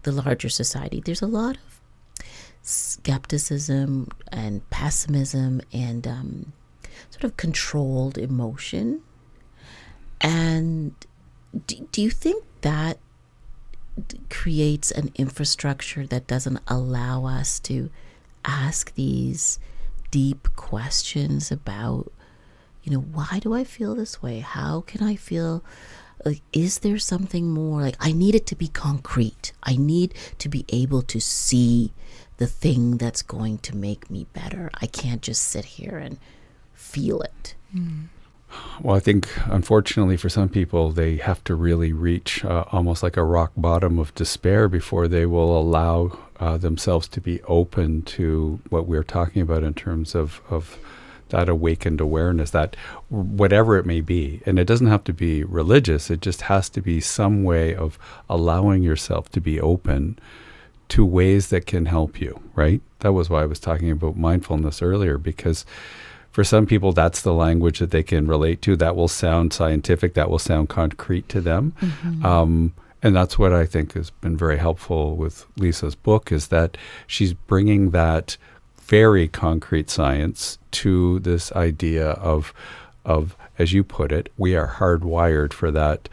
the larger society, there's a lot of skepticism and pessimism and sort of controlled emotion. And do you think that creates an infrastructure that doesn't allow us to ask these deep questions about, why do I feel this way? How can I feel? Like, is there something more? Like, I need it to be concrete. I need to be able to see the thing that's going to make me better. I can't just sit here and feel it. Well, I think, unfortunately, for some people, they have to really reach almost like a rock bottom of despair before they will allow themselves to be open to what we're talking about in terms of that awakened awareness, that whatever it may be. And it doesn't have to be religious. It just has to be some way of allowing yourself to be open to ways that can help you, right? That was why I was talking about mindfulness earlier, because for some people, that's the language that they can relate to. That will sound scientific. That will sound concrete to them. Mm-hmm. And that's what I think has been very helpful with Lisa's book, is that she's bringing that very concrete science to this idea of, as you put it, we are hardwired for that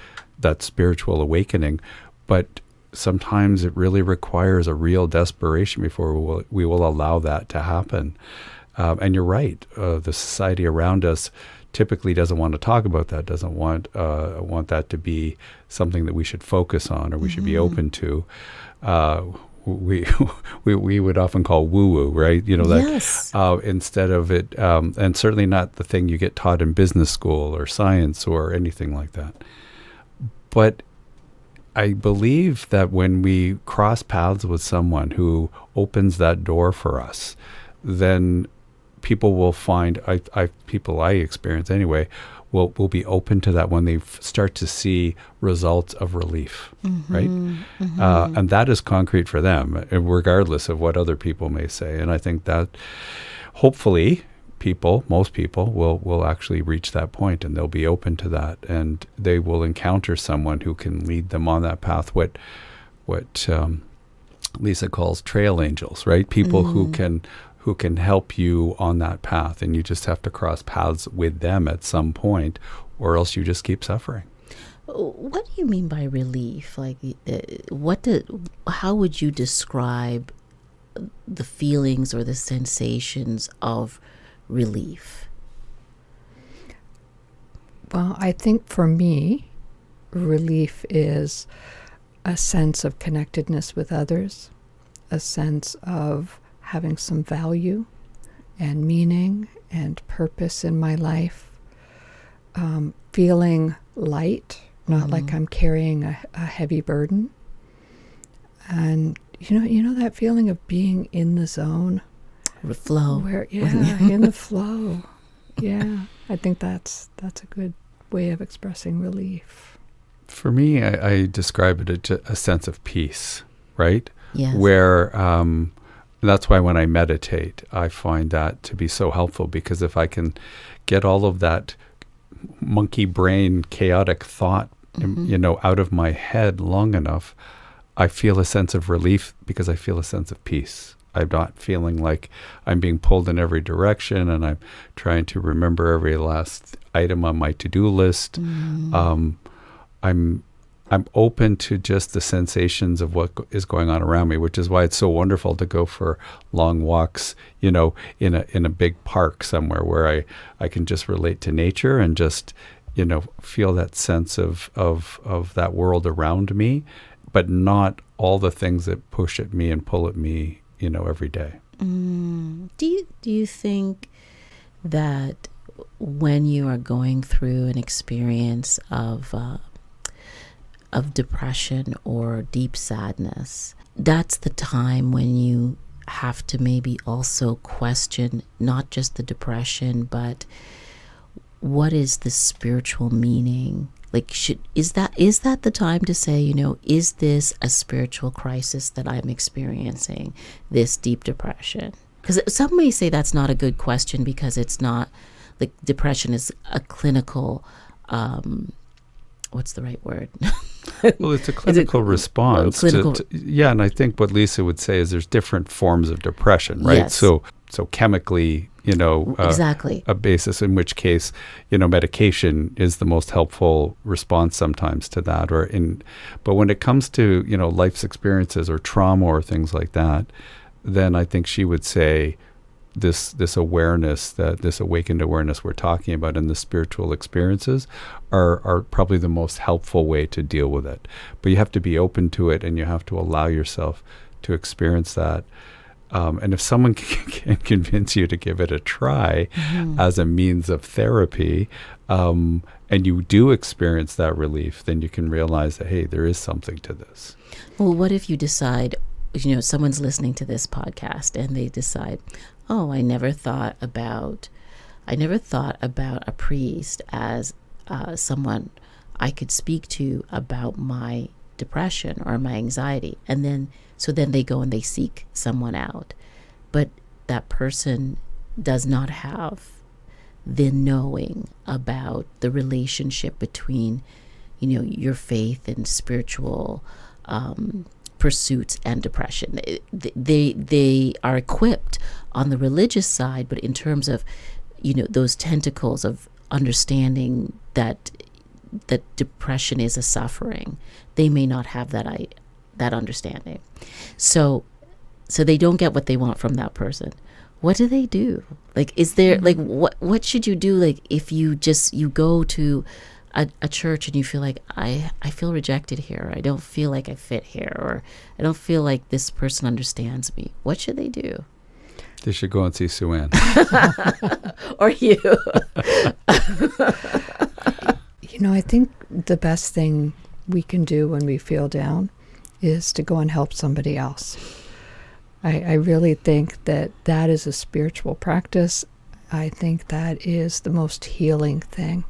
spiritual awakening. But sometimes it really requires a real desperation before we will allow that to happen. And you're right. The society around us typically doesn't want to talk about that, doesn't want that to be something that we should focus on or we should be open to. We would often call woo-woo, right? Yes. Instead of it, and certainly not the thing you get taught in business school or science or anything like that. But I believe that when we cross paths with someone who opens that door for us, then people will find, people I experience anyway, will be open to that when they start to see results of relief, right? Mm-hmm. And that is concrete for them, regardless of what other people may say. And I think that hopefully most people will actually reach that point, and they'll be open to that, and they will encounter someone who can lead them on that path. What Lisa calls trail angels, right? People who can help you on that path, and you just have to cross paths with them at some point, or else you just keep suffering. What do you mean by relief? Like, how would you describe the feelings or the sensations of relief? Well, I think for me, relief is a sense of connectedness with others, a sense of having some value and meaning and purpose in my life, feeling light, not like I'm carrying a heavy burden. And you know that feeling of being in the zone, the flow. In the flow. Yeah, I think that's a good way of expressing relief. For me, I describe it as a sense of peace, right? Yes. Where that's why when I meditate, I find that to be so helpful, because if I can get all of that monkey brain chaotic thought, out of my head long enough, I feel a sense of relief because I feel a sense of peace. I'm not feeling like I'm being pulled in every direction and I'm trying to remember every last item on my to-do list. I'm open to just the sensations of what is going on around me, which is why it's so wonderful to go for long walks, in a big park somewhere where I can just relate to nature and just, feel that sense of that world around me, but not all the things that push at me and pull at me, every day. Do you think that when you are going through an experience of depression or deep sadness, that's the time when you have to maybe also question not just the depression, but what is the spiritual meaning? Like, is that the time to say, is this a spiritual crisis that I'm experiencing, this deep depression? Because some may say that's not a good question because it's not, like, depression is a clinical, what's the right word? Well, it's a clinical response. Yeah, and I think what Lisa would say is there's different forms of depression, right? Yes. So chemically, Exactly. a basis, in which case, medication is the most helpful response sometimes to that. But when it comes to, life's experiences or trauma or things like that, then I think she would say this awareness, that this awakened awareness we're talking about, and the spiritual experiences are probably the most helpful way to deal with it. But you have to be open to it, and you have to allow yourself to experience that. And if someone can convince you to give it a try as a means of therapy, and you do experience that relief, then you can realize that, hey, there is something to this. Well, what if you decide, someone's listening to this podcast and they decide, oh, I never thought about a priest as someone I could speak to about my depression or my anxiety. And then they go and they seek someone out. But that person does not have the knowing about the relationship between, your faith and spiritual pursuits and depression. They are equipped on the religious side, but in terms of, those tentacles of understanding that depression is a suffering, they may not have that understanding. So they don't get what they want from that person. What do they do? Like, is there what should you do? Like, if you go to a church and you feel like, I feel rejected here, or I don't feel like I fit here, or I don't feel like this person understands me. What should they do? They should go and see Sue-Ann. Or you. I think the best thing we can do when we feel down is to go and help somebody else. I really think that is a spiritual practice. I think that is the most healing thing.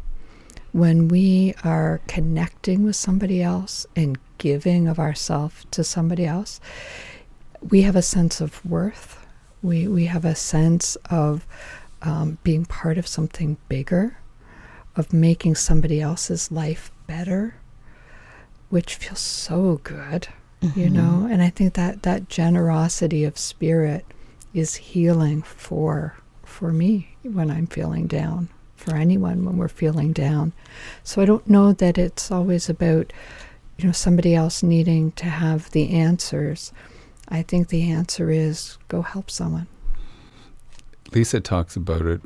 When we are connecting with somebody else and giving of ourselves to somebody else, we have a sense of worth. We have a sense of being part of something bigger, of making somebody else's life better, which feels so good, And I think that generosity of spirit is healing for me when I'm feeling down, for anyone when we're feeling down. So I don't know that it's always about, somebody else needing to have the answers. I think the answer is go help someone. Lisa talks about it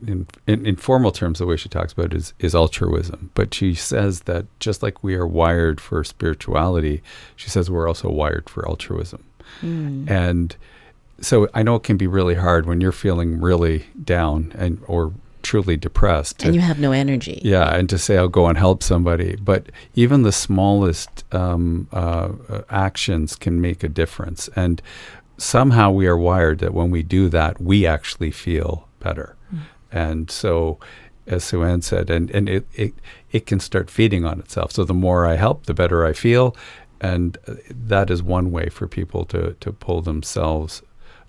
in formal terms. The way she talks about it is altruism. But she says that just like we are wired for spirituality, she says we're also wired for altruism. And so I know it can be really hard when you're feeling really down or truly depressed. And you have no energy. Yeah, and to say, I'll go and help somebody. But even the smallest actions can make a difference. And somehow we are wired that when we do that, we actually feel better. And so, as Sue-Ann said, and it can start feeding on itself. So the more I help, the better I feel. And that is one way for people to pull themselves,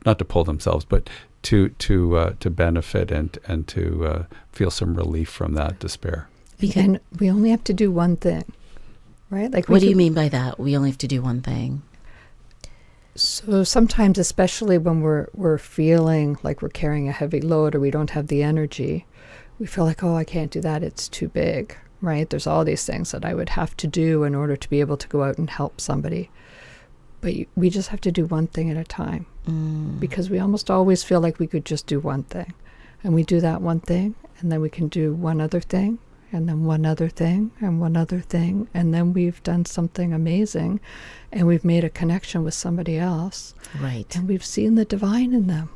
not to pull themselves, but to benefit and to feel some relief from that despair. And we only have to do one thing, right? Like, what do you mean by that? We only have to do one thing. So sometimes, especially when we're feeling like we're carrying a heavy load or we don't have the energy, we feel like, oh, I can't do that. It's too big, right? There's all these things that I would have to do in order to be able to go out and help somebody. But we just have to do one thing at a time, because we almost always feel like we could just do one thing. And we do that one thing, and then we can do one other thing, and then one other thing, and one other thing. And then we've done something amazing, and we've made a connection with somebody else. Right. And we've seen the divine in them.